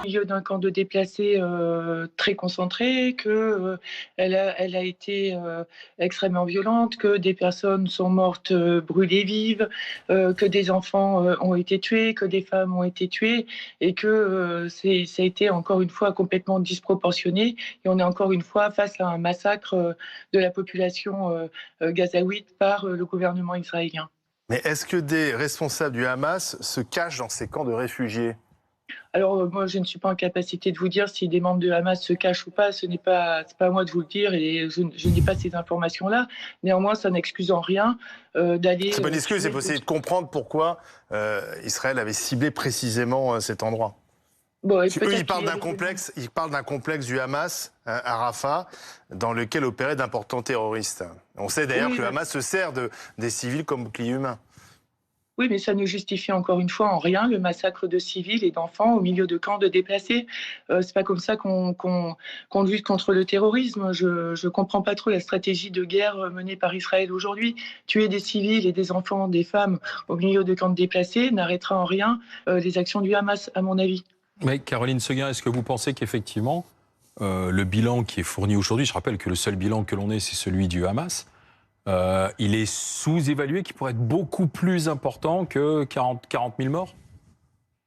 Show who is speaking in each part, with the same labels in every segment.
Speaker 1: Milieu d'un camp de déplacés très concentré, elle a été extrêmement violente, que des personnes sont mortes brûlées vives, que des enfants ont été tués, que des femmes ont été tuées, et que ça a été encore une fois complètement disproportionné. Et on est encore une fois face à un massacre de la population gazaouite par le gouvernement israélien.
Speaker 2: Mais est-ce que des responsables du Hamas se cachent dans ces camps de réfugiés ?
Speaker 1: Alors, moi, je ne suis pas en capacité de vous dire si des membres de Hamas se cachent ou pas. C'est pas à moi de vous le dire et je n'ai pas ces informations-là. Néanmoins, ça n'excuse en rien d'aller...
Speaker 2: C'est pas une excuse, c'est pour essayer de comprendre pourquoi Israël avait ciblé précisément cet endroit.
Speaker 1: Bon,
Speaker 2: Eux, ils parlent d'un complexe du Hamas à Rafah, dans lequel opéraient d'importants terroristes. On sait d'ailleurs que le Hamas se sert des civils comme bouclier humain.
Speaker 1: Oui, mais ça ne justifie encore une fois en rien le massacre de civils et d'enfants au milieu de camps de déplacés. C'est pas comme ça qu'on lutte contre le terrorisme. Je comprends pas trop la stratégie de guerre menée par Israël aujourd'hui. Tuer des civils et des enfants, des femmes au milieu de camps de déplacés n'arrêtera en rien les actions du Hamas, à mon avis.
Speaker 3: Mais Caroline Seguin, est-ce que vous pensez qu'effectivement, le bilan qui est fourni aujourd'hui, je rappelle que le seul bilan que l'on ait, c'est celui du Hamas, il est sous-évalué, qui pourrait être beaucoup plus important que 40 000 morts ?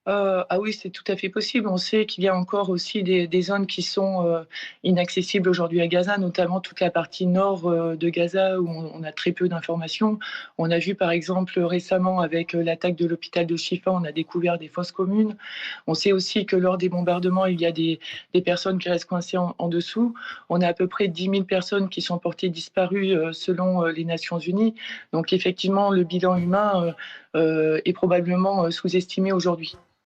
Speaker 1: Ah oui, c'est tout à fait possible. On sait qu'il y a encore aussi des zones qui sont inaccessibles aujourd'hui à Gaza, notamment toute la partie nord de Gaza où on a très peu d'informations. On a vu par exemple récemment avec l'attaque de l'hôpital de Shifa, on a découvert des fosses communes. On sait aussi que lors des bombardements, il y a des personnes qui restent coincées en dessous. On a à peu près 10 000 personnes qui sont portées disparues selon les Nations Unies. Donc effectivement, le bilan humain est probablement sous-estimé aujourd'hui.